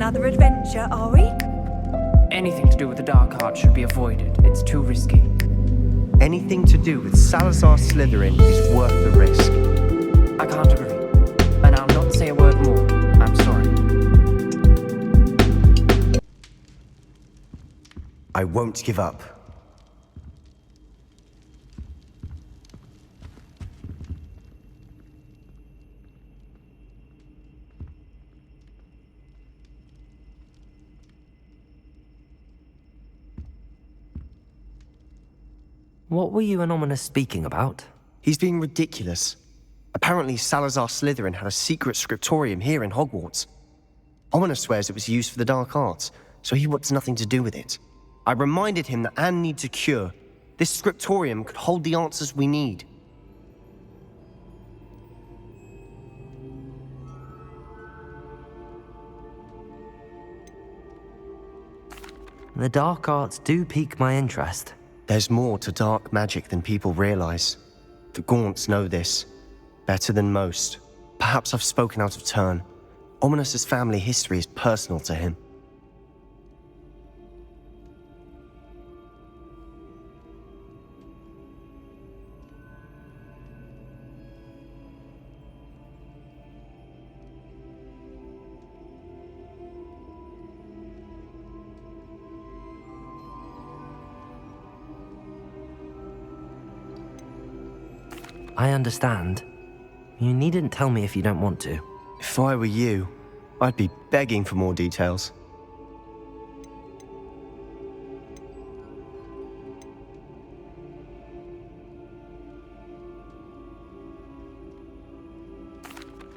another adventure, are we? Anything to do with the dark arts should be avoided. It's too risky. Anything to do with Salazar Slytherin is worth the risk. I can't agree. And I'll not say a word more. I'm sorry. I won't give up. What were you and Ominous speaking about? He's being ridiculous. Apparently Salazar Slytherin had a secret scriptorium here in Hogwarts. Ominous swears it was used for the dark arts, so he wants nothing to do with it. I reminded him that Anne needs a cure. This scriptorium could hold the answers we need. The dark arts do pique my interest. There's more to dark magic than people realize. The Gaunts know this better than most. Perhaps I've spoken out of turn. Ominous's family history is personal to him. I understand. You needn't tell me if you don't want to. If I were you, I'd be begging for more details.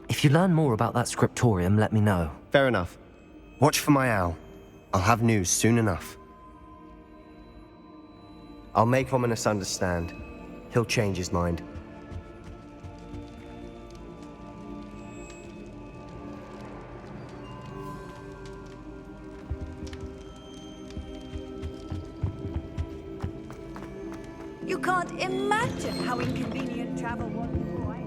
If you learn more about that scriptorium, let me know. Fair enough. Watch for my owl. I'll have news soon enough. I'll make Ominous understand. He'll change his mind. You can't imagine how inconvenient travel was before I...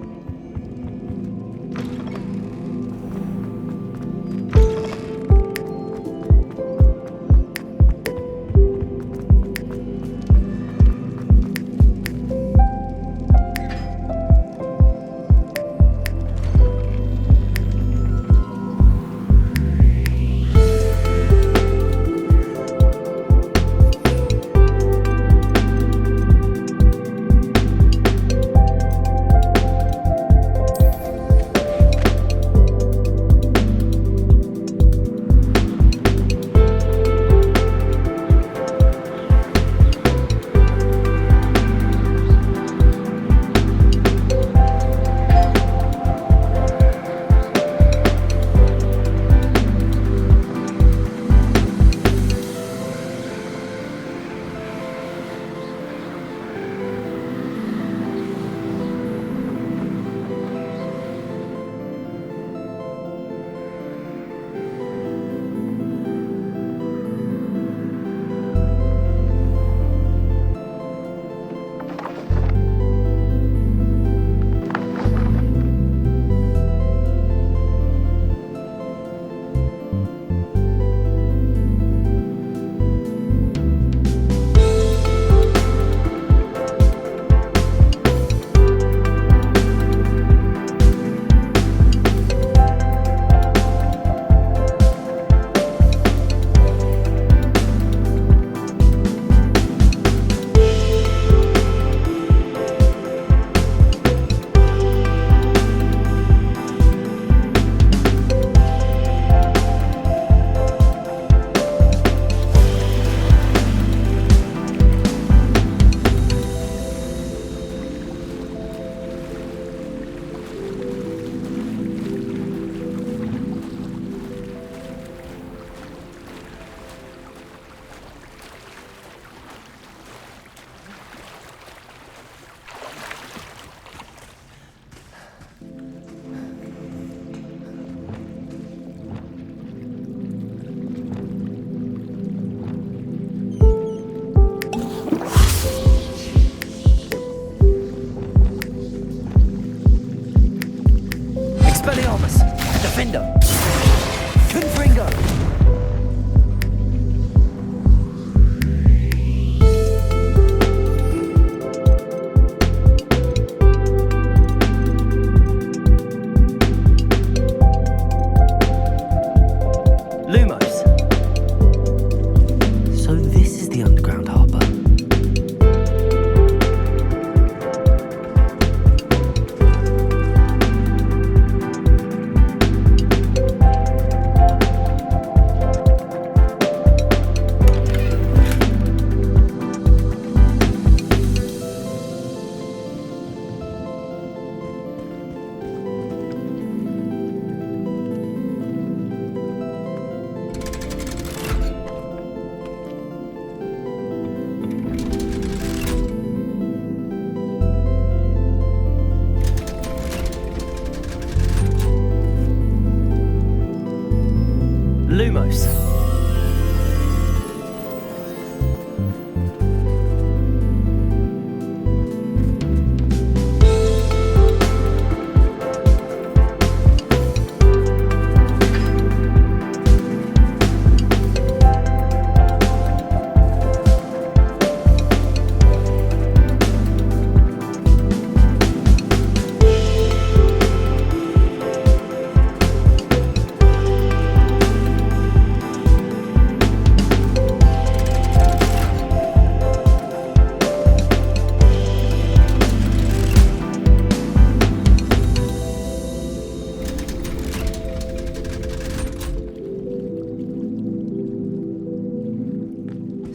Lumos.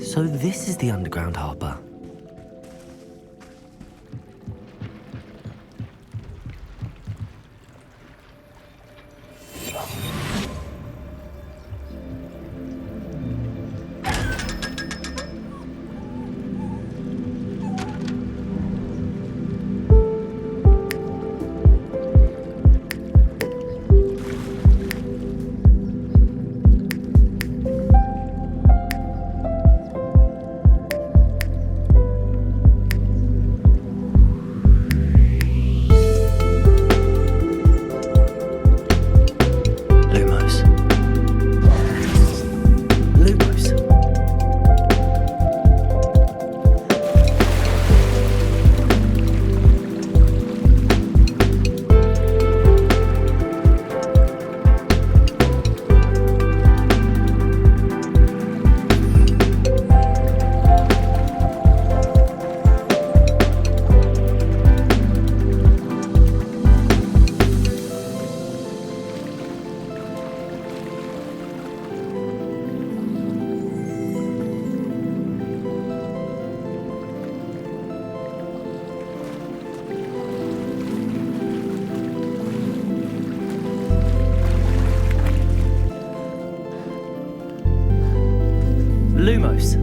So this is the underground harbour. Lumos.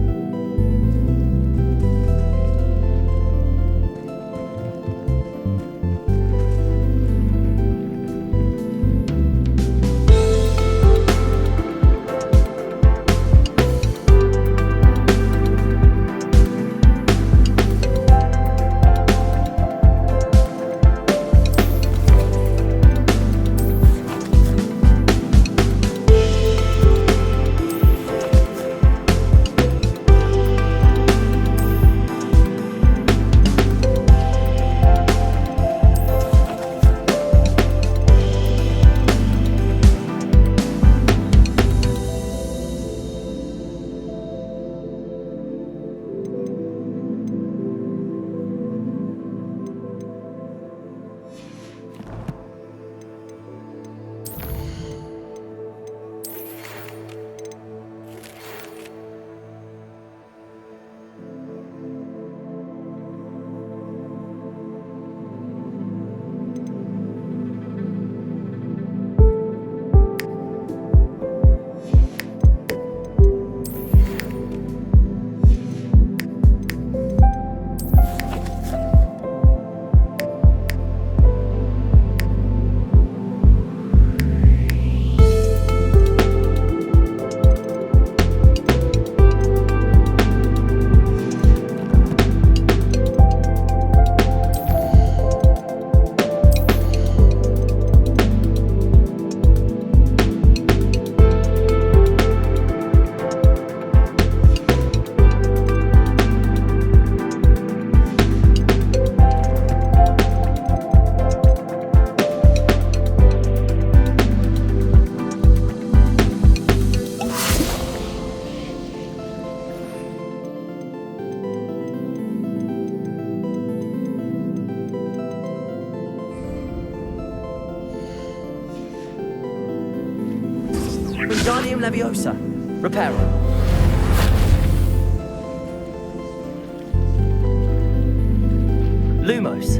Wingardium Leviosa. Reparo. Lumos.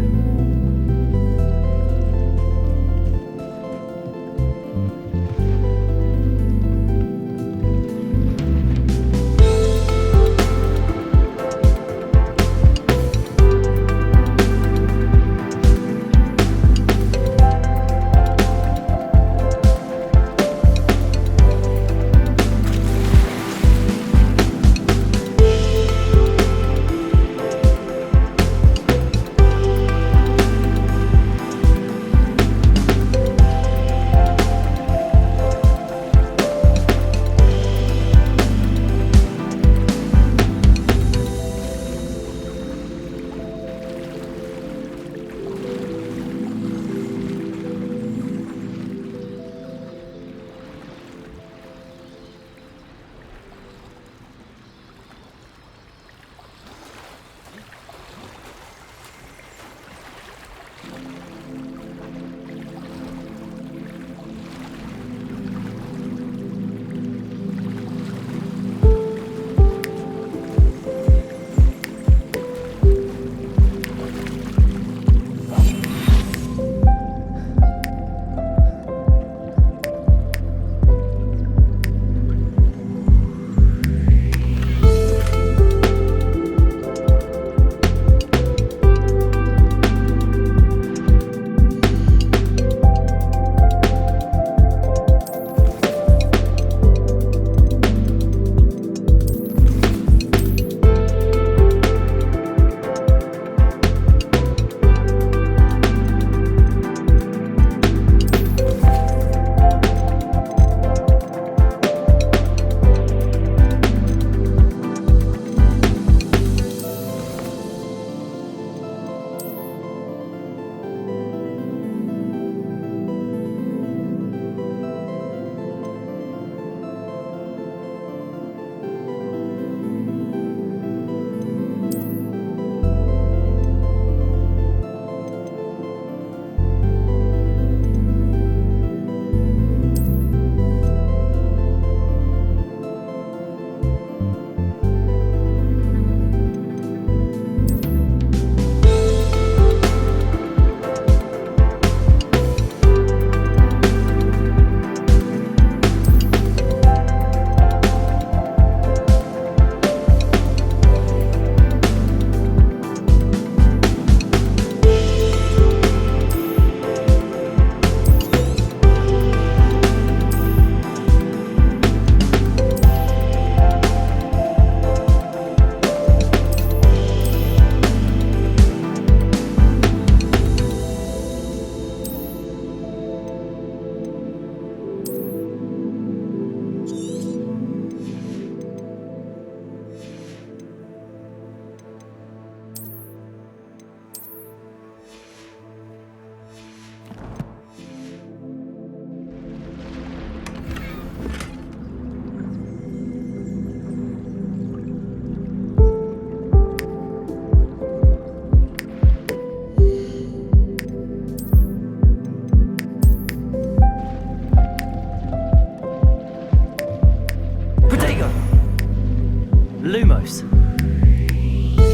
Lumos.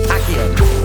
Accio.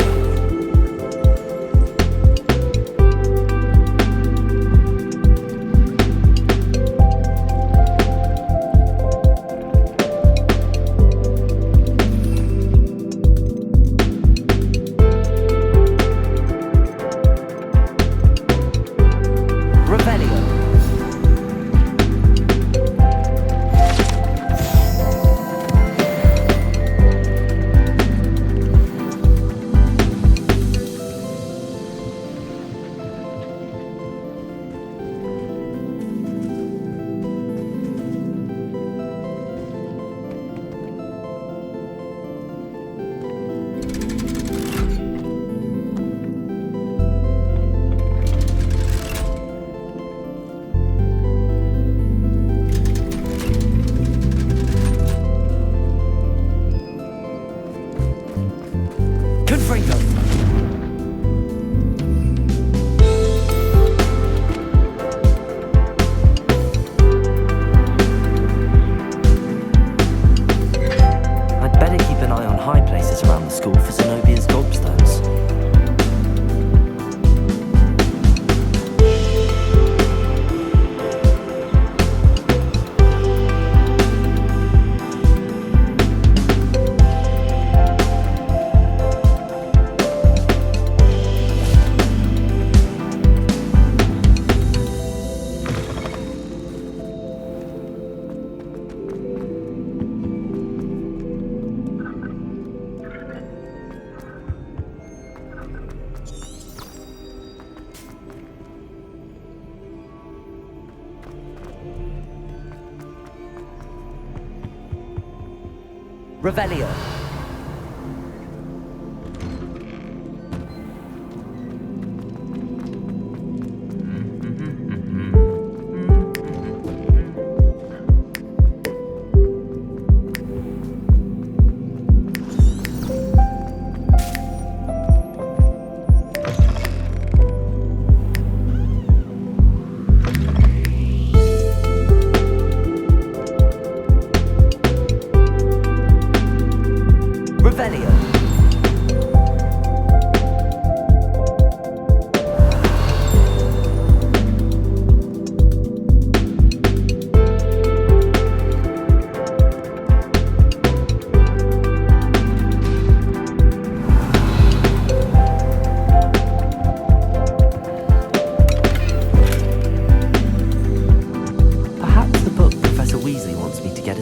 Revelio.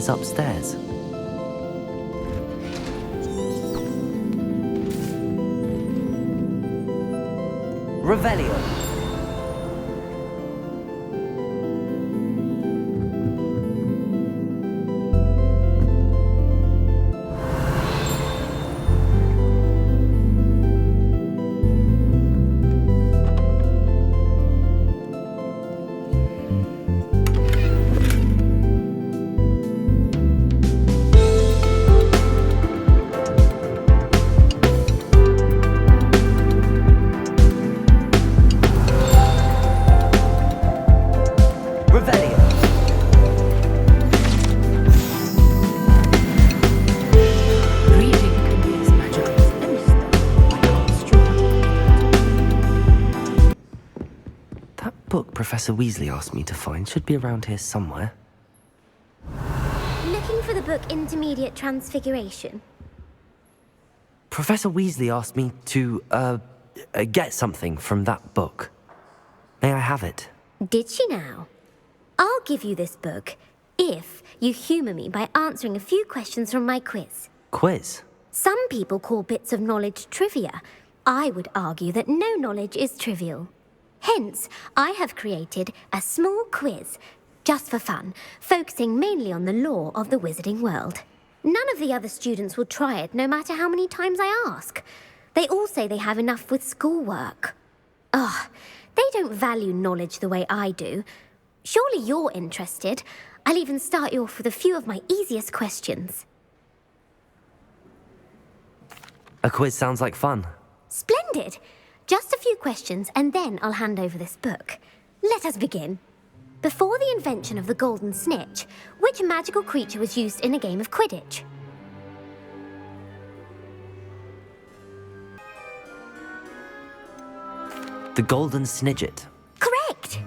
Upstairs. Revelio. Professor Weasley asked me to find should be around here somewhere. Looking for the book Intermediate Transfiguration? Professor Weasley asked me to, get something from that book. May I have it? Did she now? I'll give you this book if you humour me by answering a few questions from my quiz. Quiz? Some people call bits of knowledge trivia. I would argue that no knowledge is trivial. Hence, I have created a small quiz, just for fun, focusing mainly on the lore of the wizarding world. None of the other students will try it, no matter how many times I ask. They all say they have enough with schoolwork. Ugh, they don't value knowledge the way I do. Surely you're interested. I'll even start you off with a few of my easiest questions. A quiz sounds like fun. Splendid! Just a few questions, and then I'll hand over this book. Let us begin. Before the invention of the golden snitch, which magical creature was used in a game of Quidditch? The golden snidget. Correct!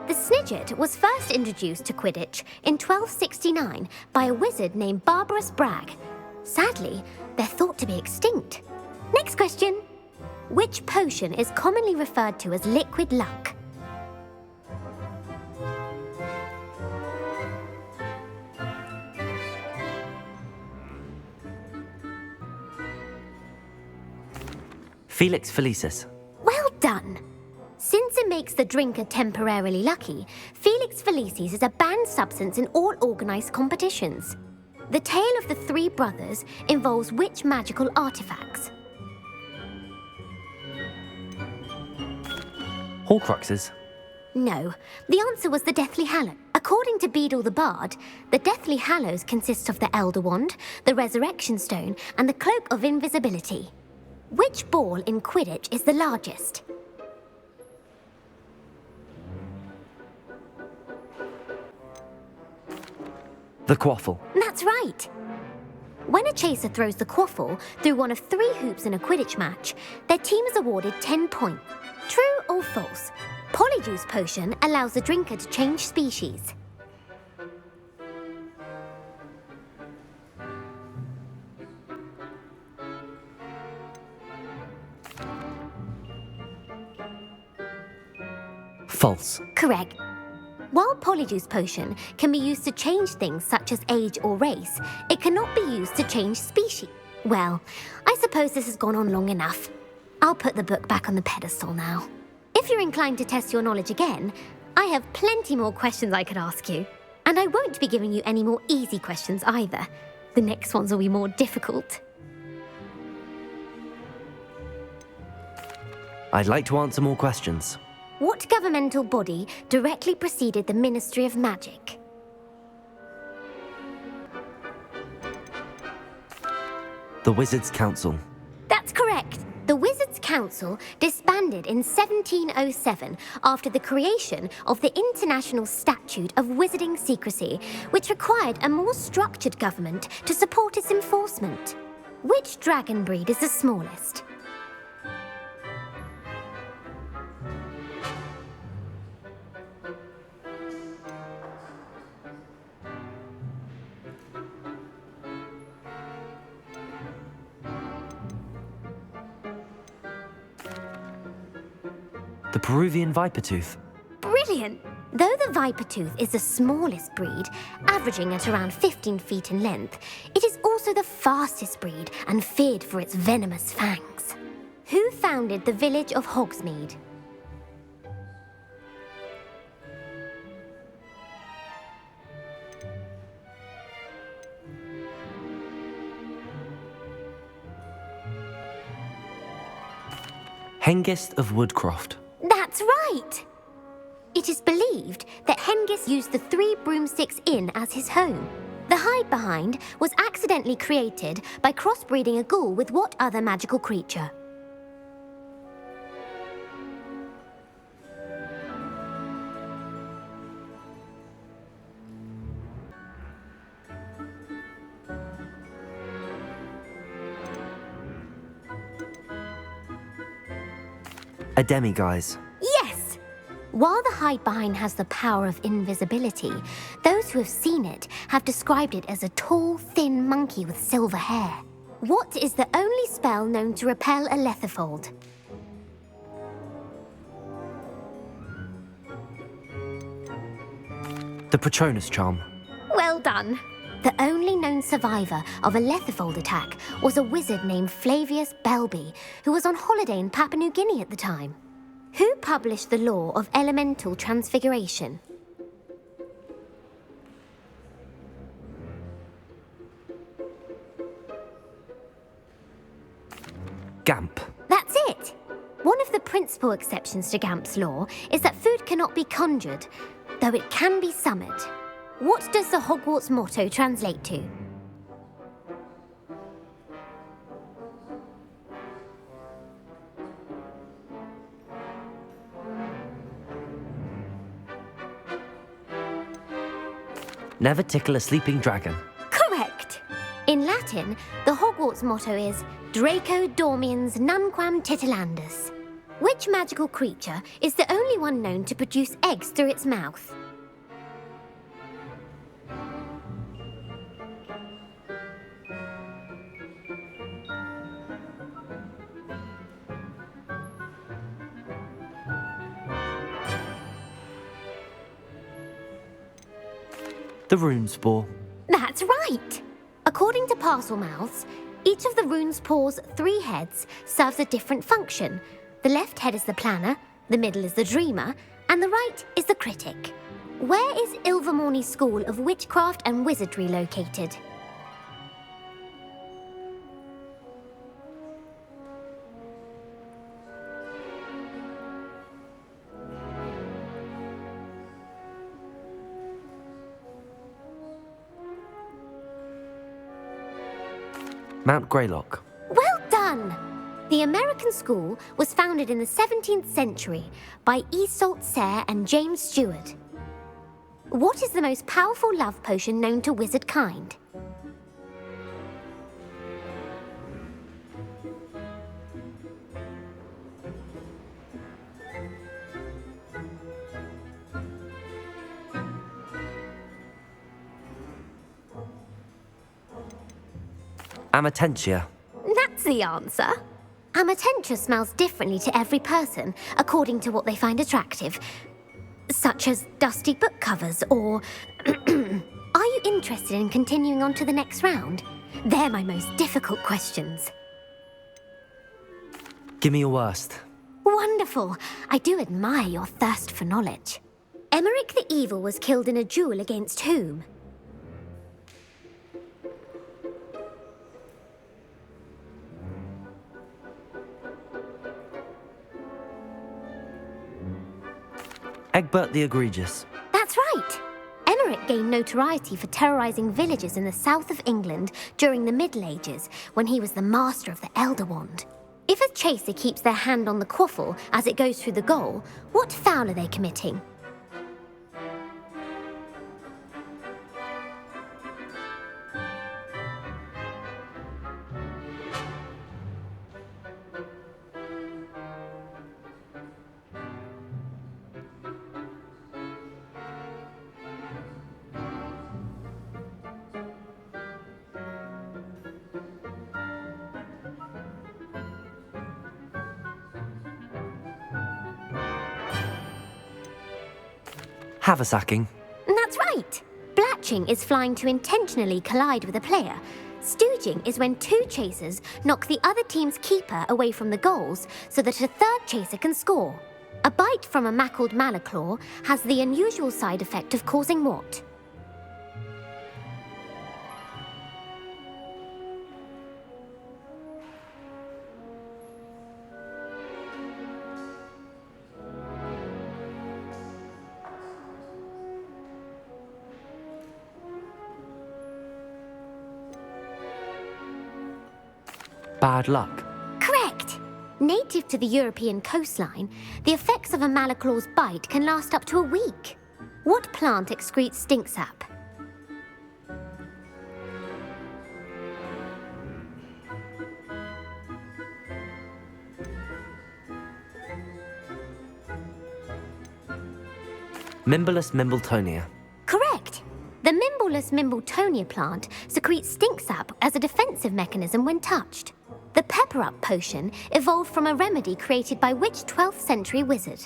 The snidget was first introduced to Quidditch in 1269 by a wizard named Barbarous Bragg. Sadly, they're thought to be extinct. Next question. Which potion is commonly referred to as liquid luck? Felix Felicis. Well done! Since it makes the drinker temporarily lucky, Felix Felicis is a banned substance in all organised competitions. The tale of the three brothers involves which magical artifacts? Horcruxes. No, the answer was the Deathly Hallows. According to Beadle the Bard, the Deathly Hallows consists of the Elder Wand, the Resurrection Stone, and the Cloak of Invisibility. Which ball in Quidditch is the largest? The quaffle. That's right. When a chaser throws the quaffle through one of 3 hoops in a Quidditch match, their team is awarded 10 points. True or false? Polyjuice Potion allows the drinker to change species. False. Correct. While Polyjuice Potion can be used to change things such as age or race, it cannot be used to change species. Well, I suppose this has gone on long enough. I'll put the book back on the pedestal now. If you're inclined to test your knowledge again, I have plenty more questions I could ask you. And I won't be giving you any more easy questions either. The next ones will be more difficult. I'd like to answer more questions. What governmental body directly preceded the Ministry of Magic? The Wizards' Council. That's correct. The Wizards' Council disbanded in 1707 after the creation of the International Statute of Wizarding Secrecy, which required a more structured government to support its enforcement. Which dragon breed is the smallest? The Peruvian Vipertooth. Brilliant! Though the Vipertooth is the smallest breed, averaging at around 15 feet in length, it is also the fastest breed and feared for its venomous fangs. Who founded the village of Hogsmeade? Hengist of Woodcroft. That's right! It is believed that Hengist used the 3 Broomsticks Inn as his home. The hide-behind was accidentally created by crossbreeding a ghoul with what other magical creature? A demiguise. Yes! While the hide-behind has the power of invisibility, those who have seen it have described it as a tall, thin monkey with silver hair. What is the only spell known to repel a lethifold? The Patronus Charm. Well done! The only known survivor of a lethifold attack was a wizard named Flavius Belby, who was on holiday in Papua New Guinea at the time. Who published the law of elemental transfiguration? Gamp. That's it! One of the principal exceptions to Gamp's law is that food cannot be conjured, though it can be summoned. What does the Hogwarts motto translate to? Never tickle a sleeping dragon. Correct! In Latin, the Hogwarts motto is Draco Dormiens Nunquam Titilandus. Which magical creature is the only one known to produce eggs through its mouth? The rune spore. That's right! According to parcel mouths, each of the rune's paws' 3 heads serves a different function. The left head is the planner, the middle is the dreamer, and the right is the critic. Where is Ilvermorny's School of Witchcraft and Wizardry located? Mount Greylock. Well done! The American school was founded in the 17th century by Isolde Sayre and James Stewart. What is the most powerful love potion known to wizard kind? Amatentia. That's the answer. Amatentia smells differently to every person according to what they find attractive, such as dusty book covers or... Are you interested in continuing on to the next round? They're my most difficult questions. Give me your worst. Wonderful. I do admire your thirst for knowledge. Emmerich the Evil was killed in a duel against whom? Egbert the Egregious. That's right. Emmerich gained notoriety for terrorizing villages in the south of England during the Middle Ages when he was the master of the Elder Wand. If a chaser keeps their hand on the quaffle as it goes through the goal, what foul are they committing? Haversacking. That's right. Blatching is flying to intentionally collide with a player. Stooging is when 2 chasers knock the other team's keeper away from the goals so that a third chaser can score. A bite from a mackled malaclaw has the unusual side effect of causing what? Bad luck. Correct! Native to the European coastline, the effects of a malaclaw's bite can last up to a week. What plant excretes stink sap? Mimblelus Mimbletonia. Correct! The Mimblelus Mimbletonia plant secretes stink sap as a defensive mechanism when touched. The Pepper Up potion evolved from a remedy created by which 12th century wizard?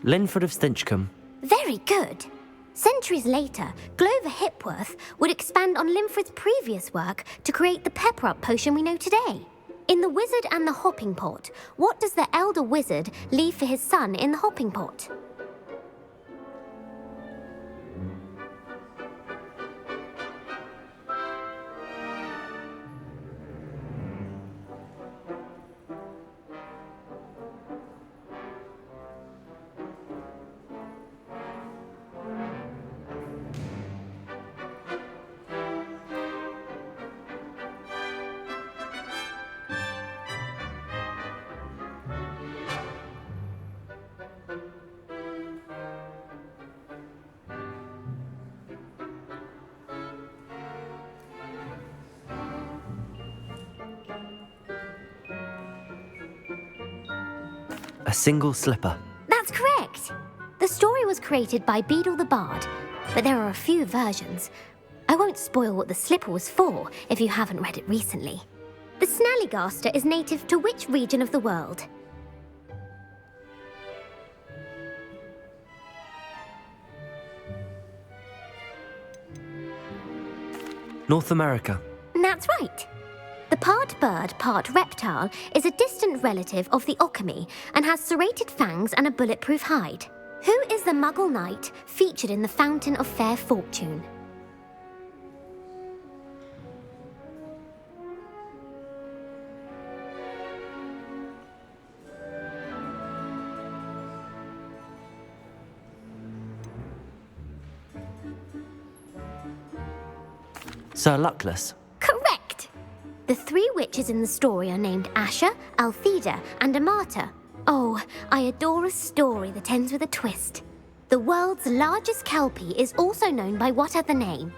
Linford of Stinchcombe. Very good. Centuries later, Glover Hipworth would expand on Linford's previous work to create the Pepper Up potion we know today. In The Wizard and the Hopping Pot, what does the elder wizard leave for his son in the hopping pot? A single slipper. That's correct. The story was created by Beadle the Bard, but there are a few versions. I won't spoil what the slipper was for if you haven't read it recently. The Snallygaster is native to which region of the world? North America. That's right. The part bird, part reptile is a distant relative of the Occamy and has serrated fangs and a bulletproof hide. Who is the Muggle knight featured in the Fountain of Fair Fortune? Sir Luckless. Correct! The three witches in the story are named Asher, Altheda, and Amata. Oh, I adore a story that ends with a twist. The world's largest kelpie is also known by what other name?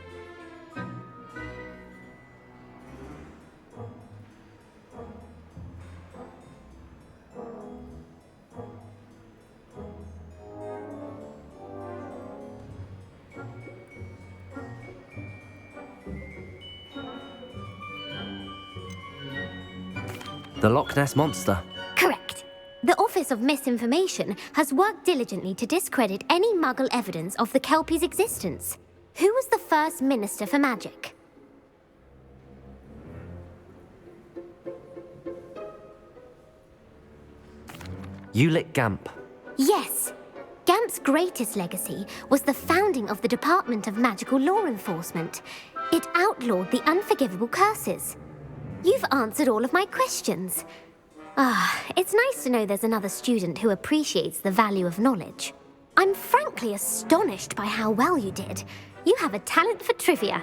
The Loch Ness Monster. Correct. The Office of Misinformation has worked diligently to discredit any Muggle evidence of the Kelpie's existence. Who was the first Minister for Magic? Ulick Gamp. Yes. Gamp's greatest legacy was the founding of the Department of Magical Law Enforcement. It outlawed the unforgivable curses. You've answered all of my questions. It's nice to know there's another student who appreciates the value of knowledge. I'm frankly astonished by how well you did. You have a talent for trivia.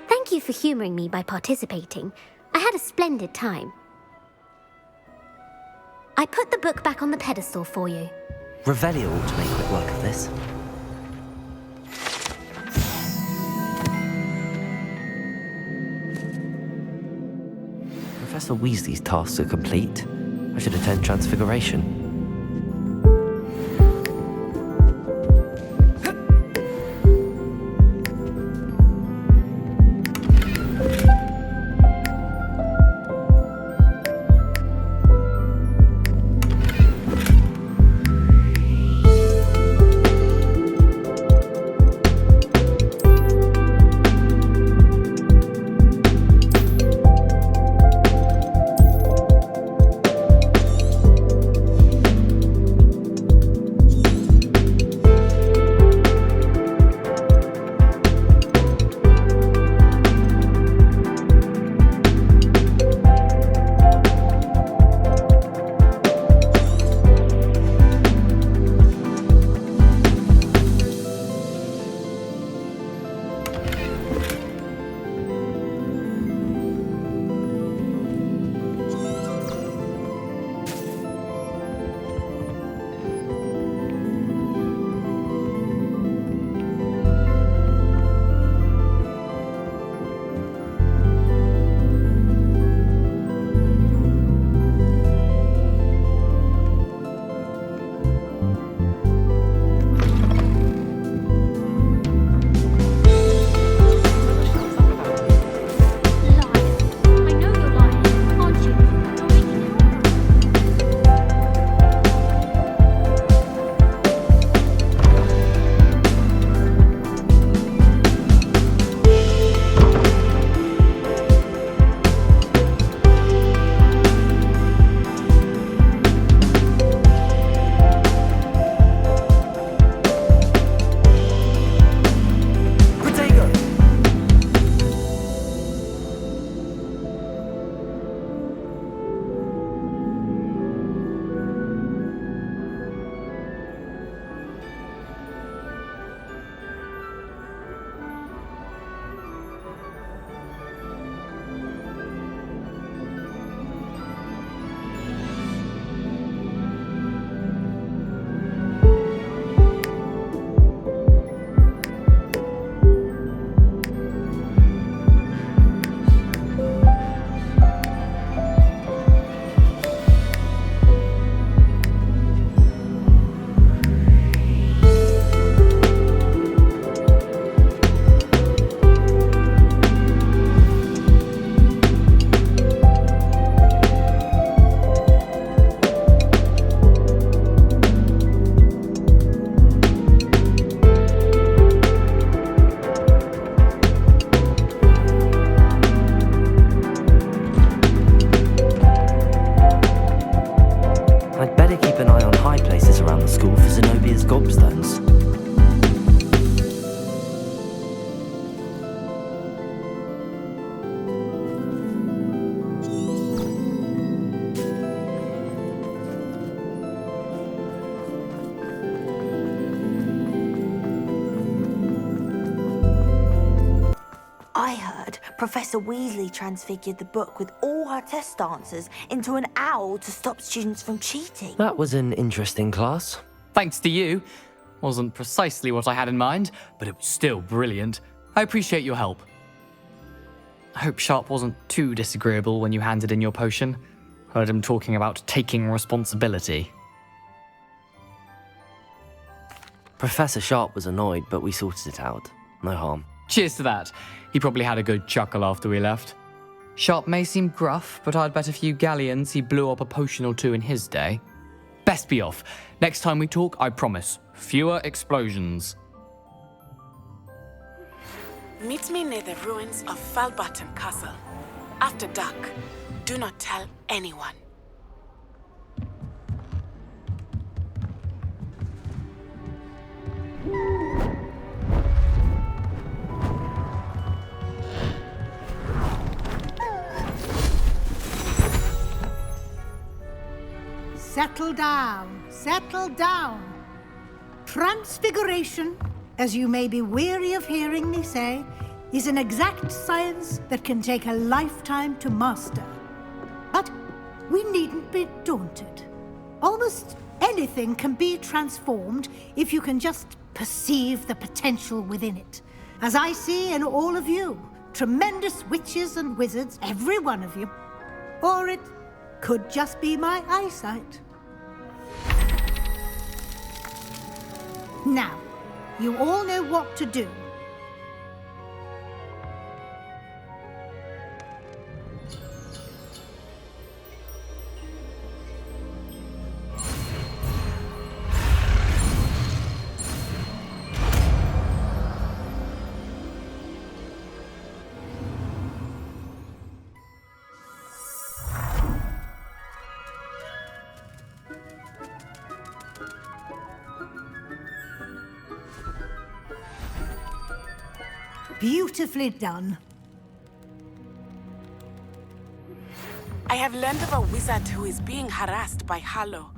Thank you for humoring me by participating. I had a splendid time. I put the book back on the pedestal for you. Revelio ought to make quick work of this. Professor Weasley's tasks are complete. I should attend Transfiguration. Professor Weasley transfigured the book with all her test answers into an owl to stop students from cheating. That was an interesting class. Thanks to you. Wasn't precisely what I had in mind, but it was still brilliant. I appreciate your help. I hope Sharp wasn't too disagreeable when you handed in your potion. Heard him talking about taking responsibility. Professor Sharp was annoyed, but we sorted it out. No harm. Cheers to that. He probably had a good chuckle after we left. Sharp may seem gruff, but I'd bet a few galleons he blew up a potion or two in his day. Best be off. Next time we talk, I promise, fewer explosions. Meet me near the ruins of Falbarton Castle. After dark. Do not tell anyone. Settle down, settle down. Transfiguration, as you may be weary of hearing me say, is an exact science that can take a lifetime to master. But we needn't be daunted. Almost anything can be transformed if you can just perceive the potential within it. As I see in all of you, tremendous witches and wizards, every one of you. Or it could just be my eyesight. Now, you all know what to do. Beautifully done. I have learned of a wizard who is being harassed by Harlow.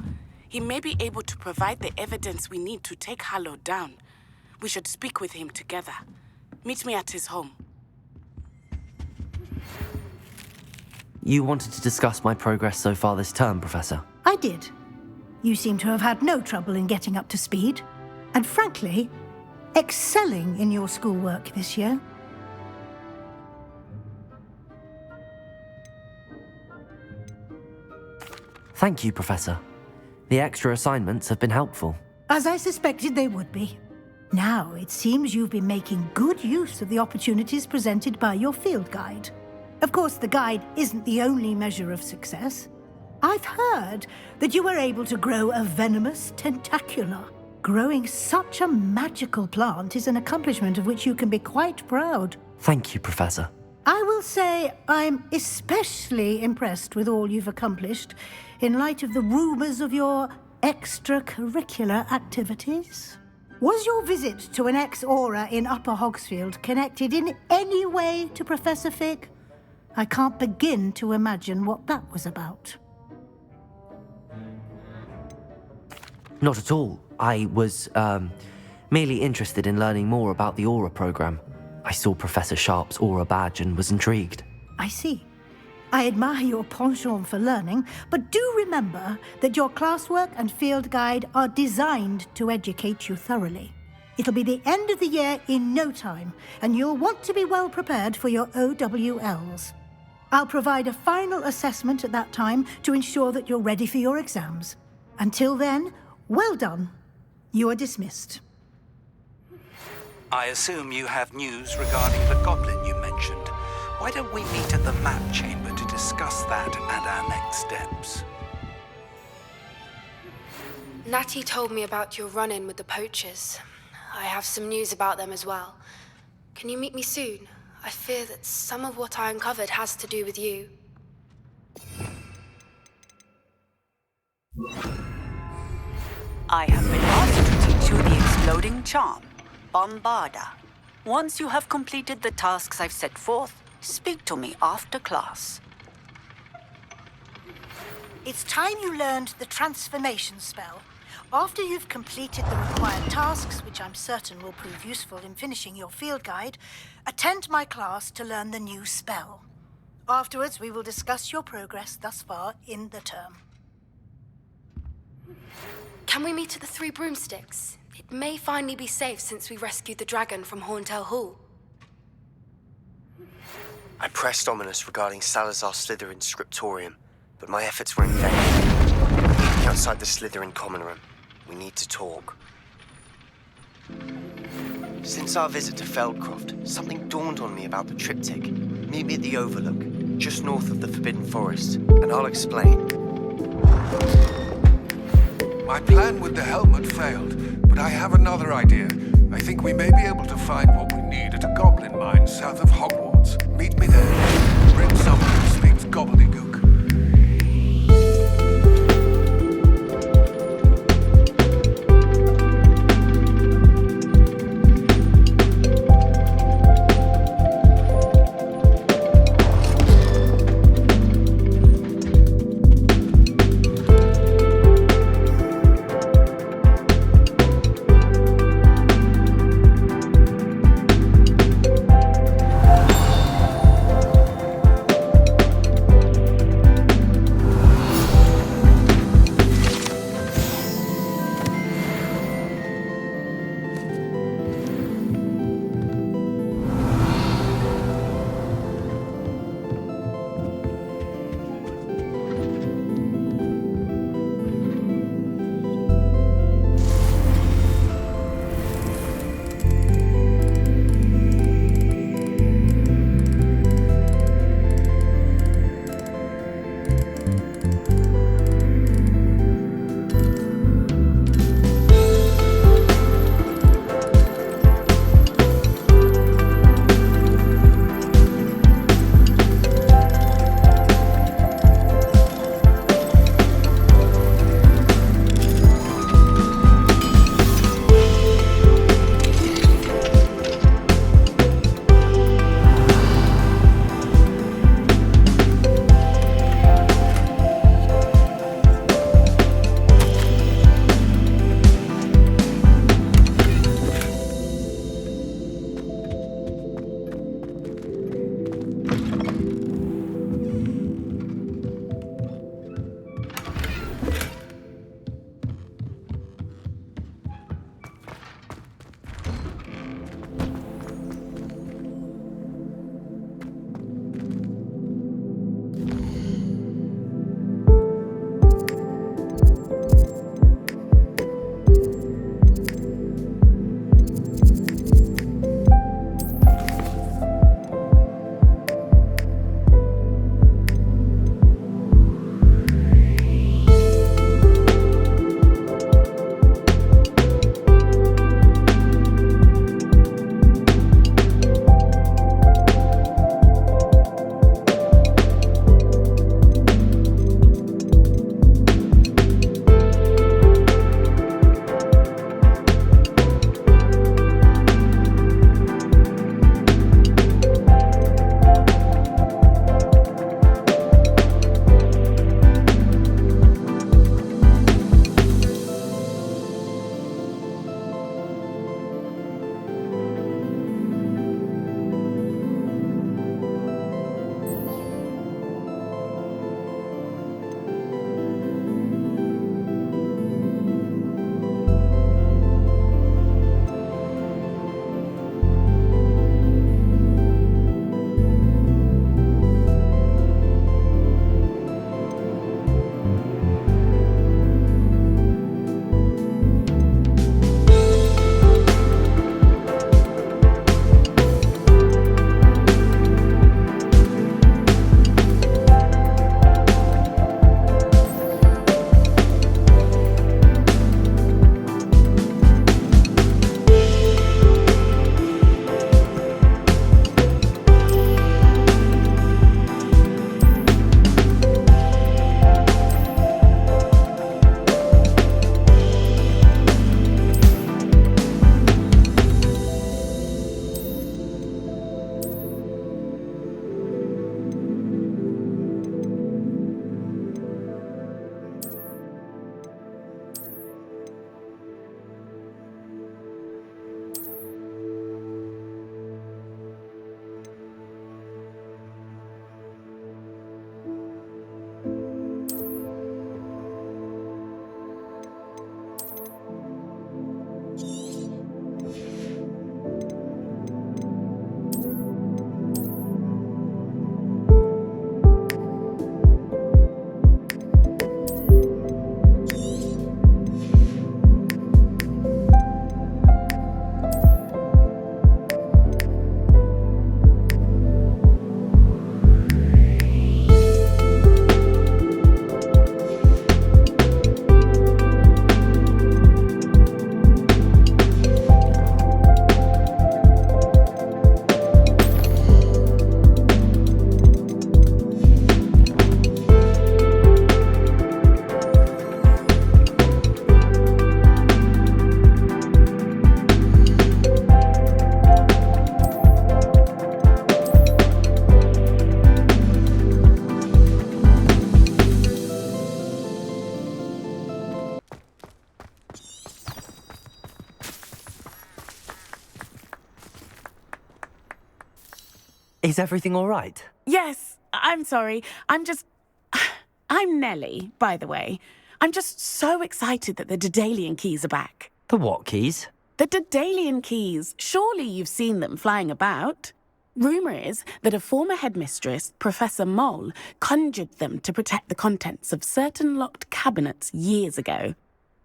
He may be able to provide the evidence we need to take Harlow down. We should speak with him together. Meet me at his home. You wanted to discuss my progress so far this term, Professor? I did. You seem to have had no trouble in getting up to speed. And frankly, excelling in your schoolwork this year. Thank you, Professor. The extra assignments have been helpful. As I suspected they would be. Now, it seems you've been making good use of the opportunities presented by your field guide. Of course, the guide isn't the only measure of success. I've heard that you were able to grow a venomous tentacula. Growing such a magical plant is an accomplishment of which you can be quite proud. Thank you, Professor. I will say I'm especially impressed with all you've accomplished in light of the rumors of your extracurricular activities. Was your visit to an ex-aura in Upper Hogsfield connected in any way to Professor Fig? I can't begin to imagine what that was about. Not at all. I was, merely interested in learning more about the Aura program. I saw Professor Sharp's Aura badge and was intrigued. I see. I admire your penchant for learning, but do remember that your classwork and field guide are designed to educate you thoroughly. It'll be the end of the year in no time, and you'll want to be well prepared for your OWLs. I'll provide a final assessment at that time to ensure that you're ready for your exams. Until then, well done. You are dismissed. I assume you have news regarding the goblin you mentioned. Why don't we meet at the map chamber to discuss that and our next steps? Natty told me about your run-in with the poachers. I have some news about them as well. Can you meet me soon? I fear that some of what I uncovered has to do with you. I have been asked to teach you the exploding charm, Bombarda. Once you have completed the tasks I've set forth, speak to me after class. It's time you learned the transformation spell. After you've completed the required tasks, which I'm certain will prove useful in finishing your field guide, attend my class to learn the new spell. Afterwards, we will discuss your progress thus far in the term. Can we meet at the Three Broomsticks? It may finally be safe since we rescued the dragon from Horntail Hall. I pressed Ominous regarding Salazar Slytherin's scriptorium, but my efforts were in vain. Meeting outside the Slytherin common room. We need to talk. Since our visit to Feldcroft, something dawned on me about the triptych. Meet me at the Overlook, just north of the Forbidden Forest, and I'll explain. My plan with the helmet failed, but I have another idea. I think we may be able to find what we need at a goblin mine south of Hogwarts. Meet me there. Bring someone who speaks gobbledygook. Is everything all right? Yes, I'm sorry. I'm Nellie, by the way. I'm just so excited that the Daedalian keys are back. The what keys? The Daedalian keys. Surely you've seen them flying about. Rumour is that a former headmistress, Professor Moll, conjured them to protect the contents of certain locked cabinets years ago.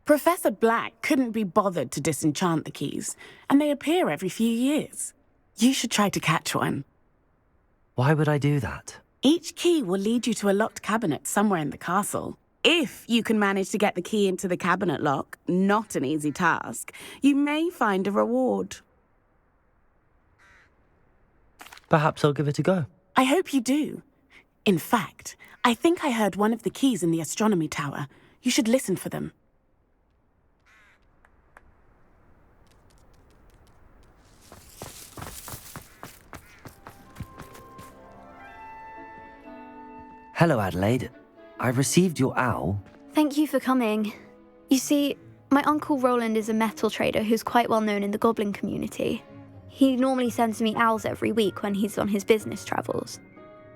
Professor Black couldn't be bothered to disenchant the keys, and they appear every few years. You should try to catch one. Why would I do that? Each key will lead you to a locked cabinet somewhere in the castle. If you can manage to get the key into the cabinet lock, not an easy task, you may find a reward. Perhaps I'll give it a go. I hope you do. In fact, I think I heard one of the keys in the astronomy tower. You should listen for them. Hello, Adelaide. I received your owl. Thank you for coming. You see, my uncle Roland is a metal trader who's quite well known in the goblin community. He normally sends me owls every week when he's on his business travels.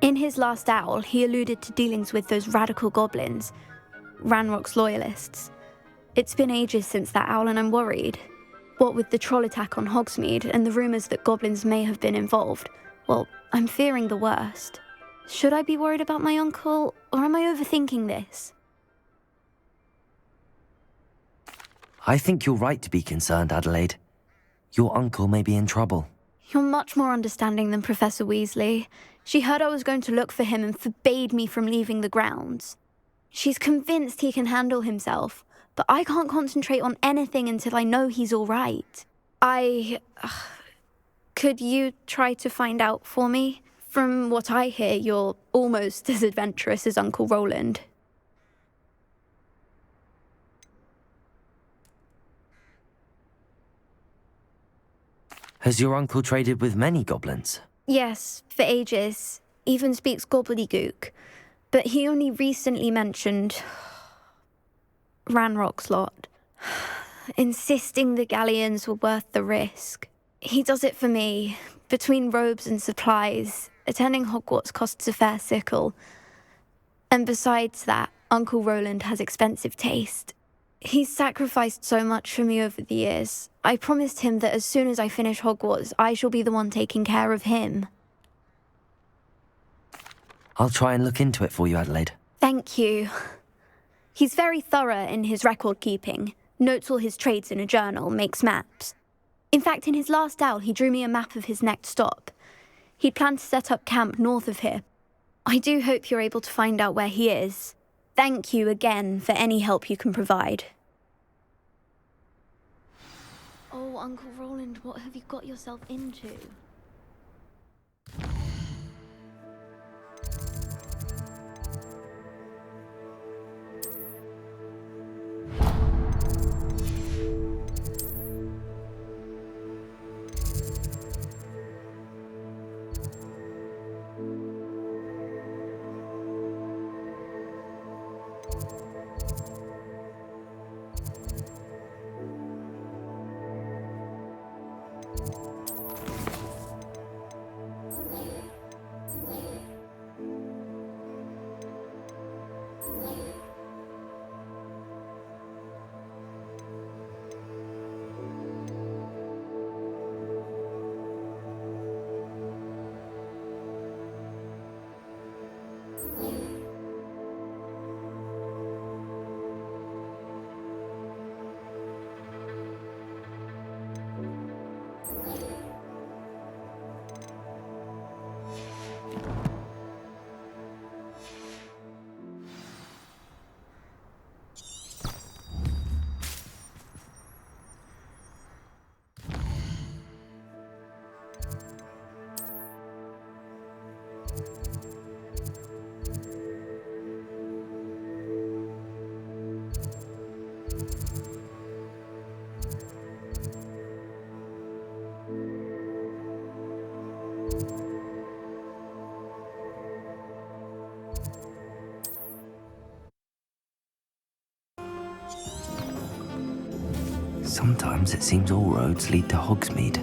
In his last owl, he alluded to dealings with those radical goblins, Ranrock's loyalists. It's been ages since that owl and I'm worried. What with the troll attack on Hogsmeade and the rumours that goblins may have been involved, well, I'm fearing the worst. Should I be worried about my uncle, or am I overthinking this? I think you're right to be concerned, Adelaide. Your uncle may be in trouble. You're much more understanding than Professor Weasley. She heard I was going to look for him and forbade me from leaving the grounds. She's convinced he can handle himself, but I can't concentrate on anything until I know he's all right. Could you try to find out for me? From what I hear, you're almost as adventurous as Uncle Roland. Has your uncle traded with many goblins? Yes, for ages. Even speaks gobbledygook. But he only recently mentioned Ranrock's lot, insisting the galleons were worth the risk. He does it for me. Between robes and supplies, attending Hogwarts costs a fair sickle. And besides that, Uncle Roland has expensive taste. He's sacrificed so much for me over the years. I promised him that as soon as I finish Hogwarts, I shall be the one taking care of him. I'll try and look into it for you, Adelaide. Thank you. He's very thorough in his record keeping, notes all his trades in a journal, makes maps. In fact, in his last owl, he drew me a map of his next stop. He planned to set up camp north of here. I do hope you're able to find out where he is. Thank you again for any help you can provide. Oh, Uncle Roland, what have you got yourself into? Sometimes it seems all roads lead to Hogsmeade.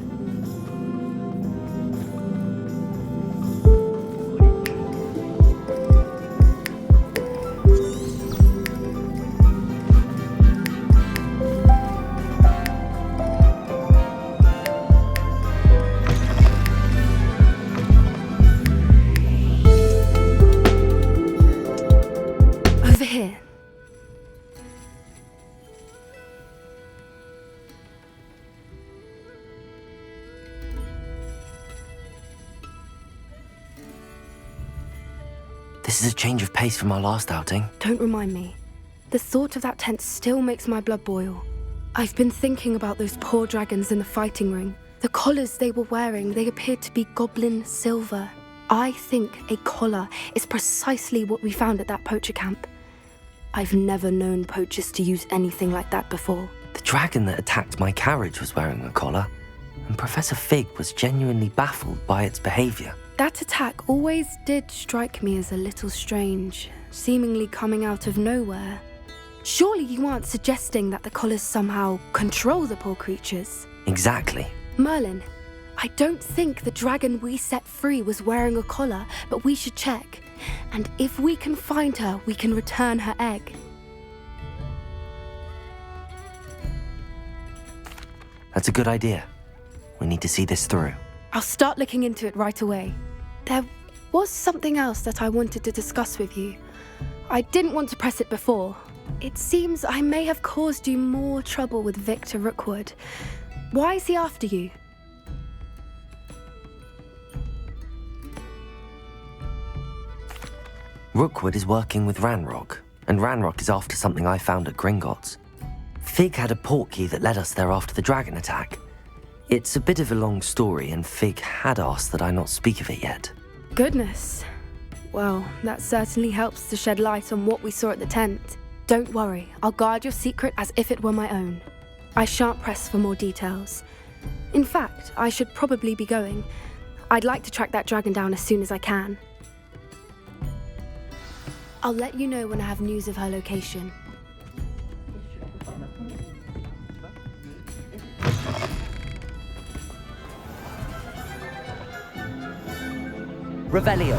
This is a change of pace from our last outing. Don't remind me. The thought of that tent still makes my blood boil. I've been thinking about those poor dragons in the fighting ring. The collars they were wearing, they appeared to be goblin silver. I think a collar is precisely what we found at that poacher camp. I've never known poachers to use anything like that before. The dragon that attacked my carriage was wearing a collar, and Professor Fig was genuinely baffled by its behavior. That attack always did strike me as a little strange, seemingly coming out of nowhere. Surely you aren't suggesting that the collars somehow control the poor creatures? Exactly. Merlin, I don't think the dragon we set free was wearing a collar, but we should check. And if we can find her, we can return her egg. That's a good idea. We need to see this through. I'll start looking into it right away. There was something else that I wanted to discuss with you. I didn't want to press it before. It seems I may have caused you more trouble with Victor Rookwood. Why is he after you? Rookwood is working with Ranrock, and Ranrock is after something I found at Gringotts. Fig had a portkey that led us there after the dragon attack. It's a bit of a long story, and Fig had asked that I not speak of it yet. Goodness. Well, that certainly helps to shed light on what we saw at the tent. Don't worry, I'll guard your secret as if it were my own. I shan't press for more details. In fact, I should probably be going. I'd like to track that dragon down as soon as I can. I'll let you know when I have news of her location. Revelio.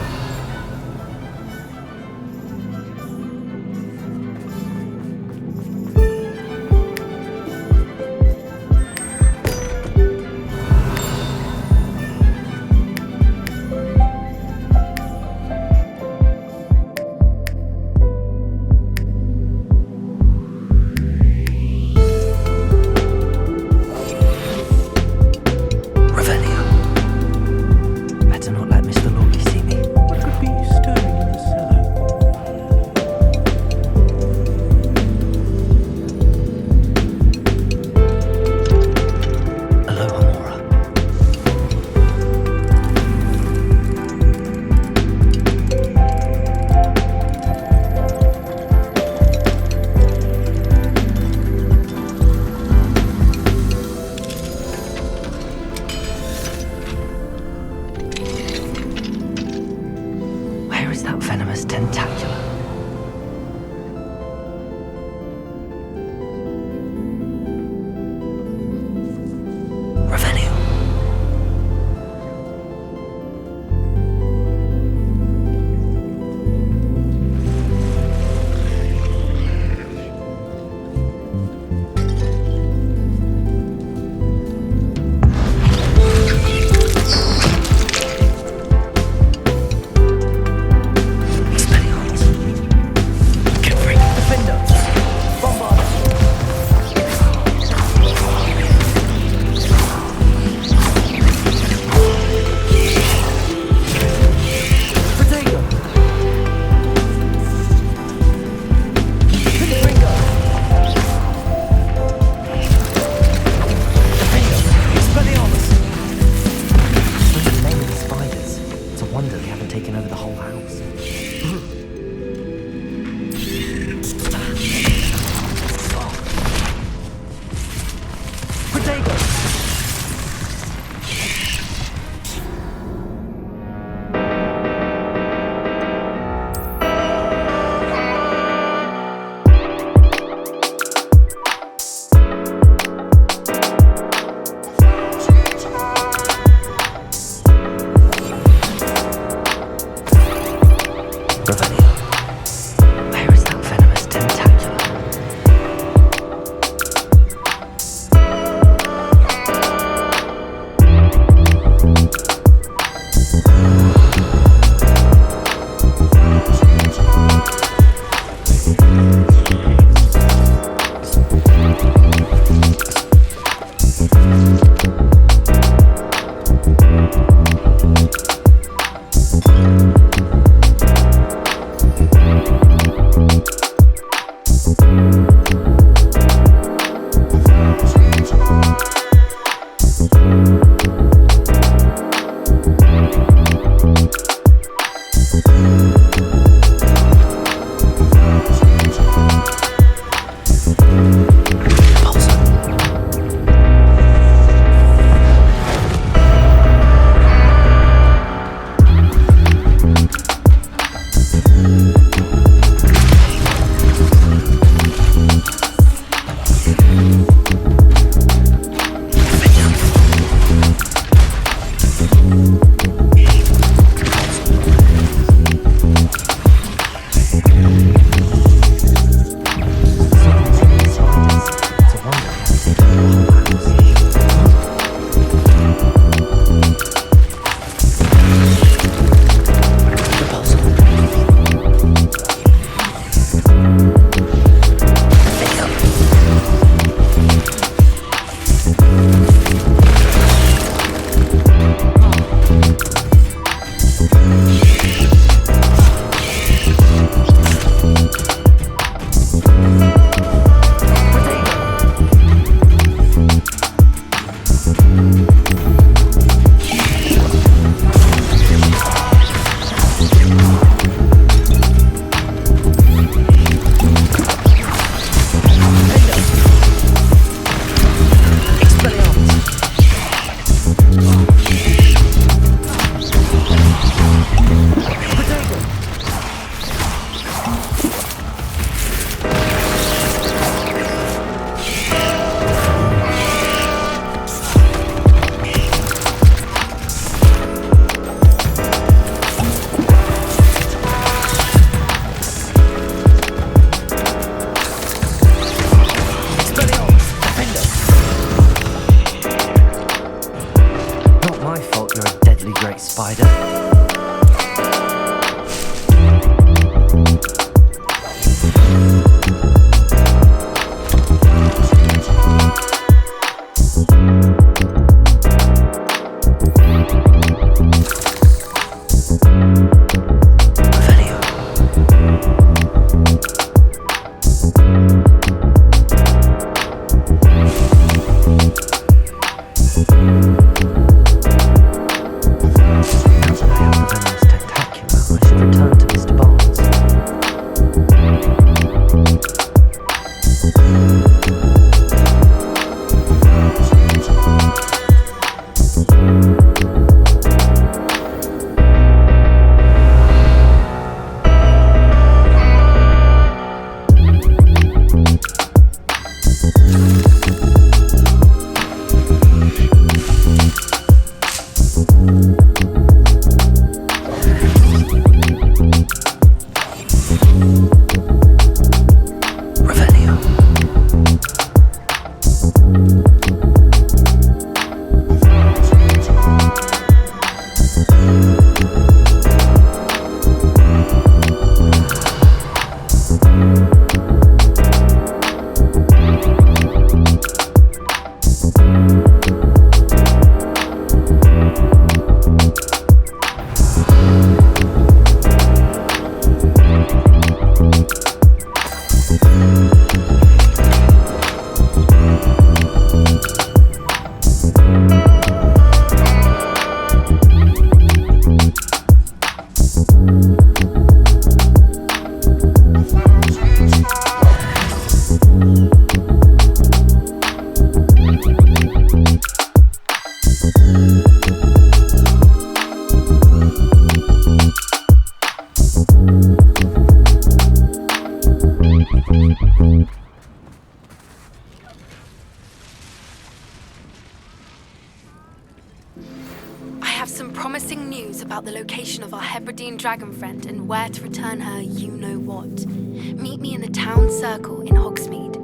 promising news about the location of our Hogwartd dragon friend and where to return her you-know-what. Meet me in the town circle in Hogsmeade.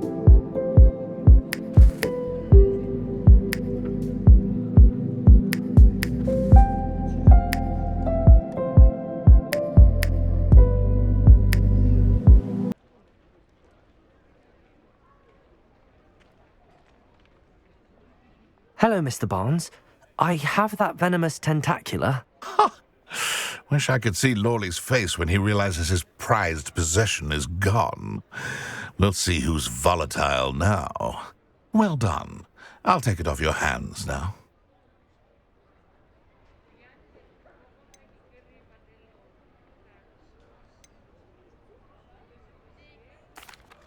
Hello, Mr. Barnes. I have that venomous tentacula. Wish I could see Lawley's face when he realizes his prized possession is gone. Let's see who's volatile now. Well done. I'll take it off your hands now.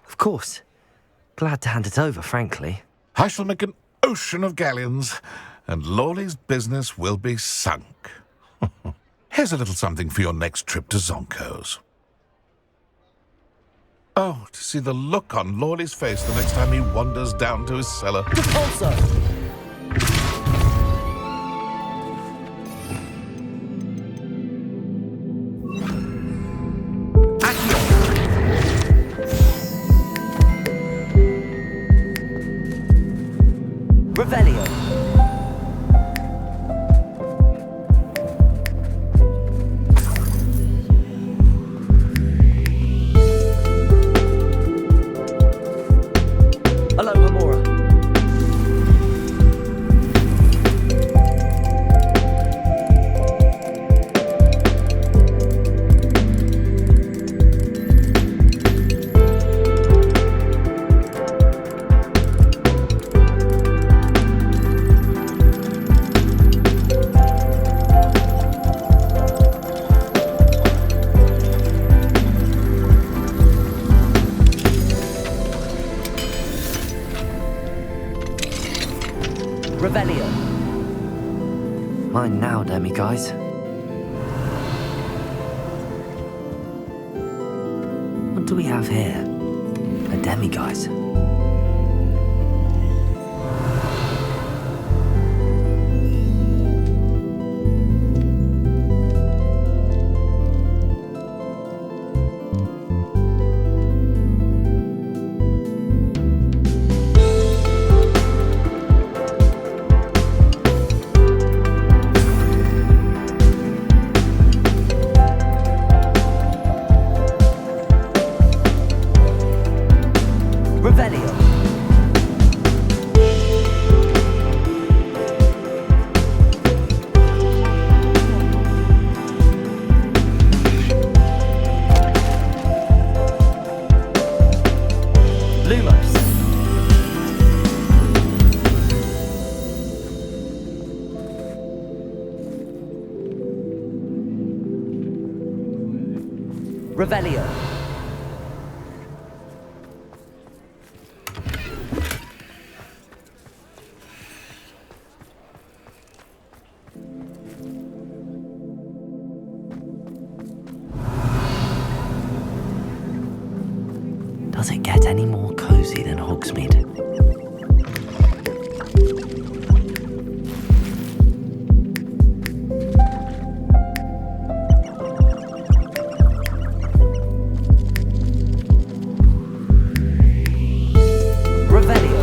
Of course. Glad to hand it over, frankly. I shall make an ocean of galleons, and Lawley's business will be sunk. Here's a little something for your next trip to Zonko's. Oh, to see the look on Lawley's face the next time he wanders down to his cellar. Repulsor! Revelio. Aloha Mora. Revelio. Mine now, demi-guys. What do we have here? A demi-guys. Revelio. Lumos. Revelio. Does it get any more cozy than Hogsmeade? Revelio.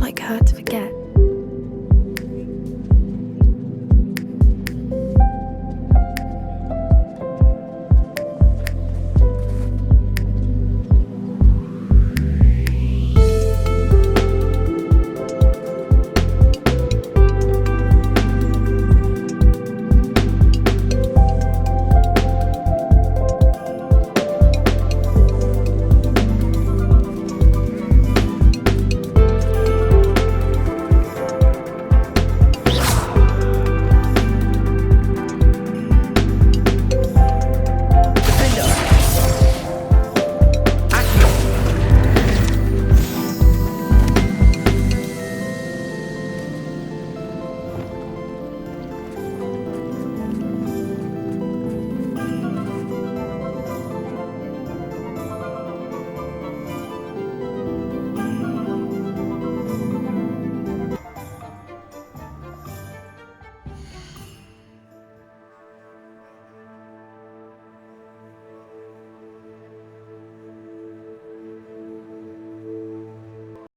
like her to forget.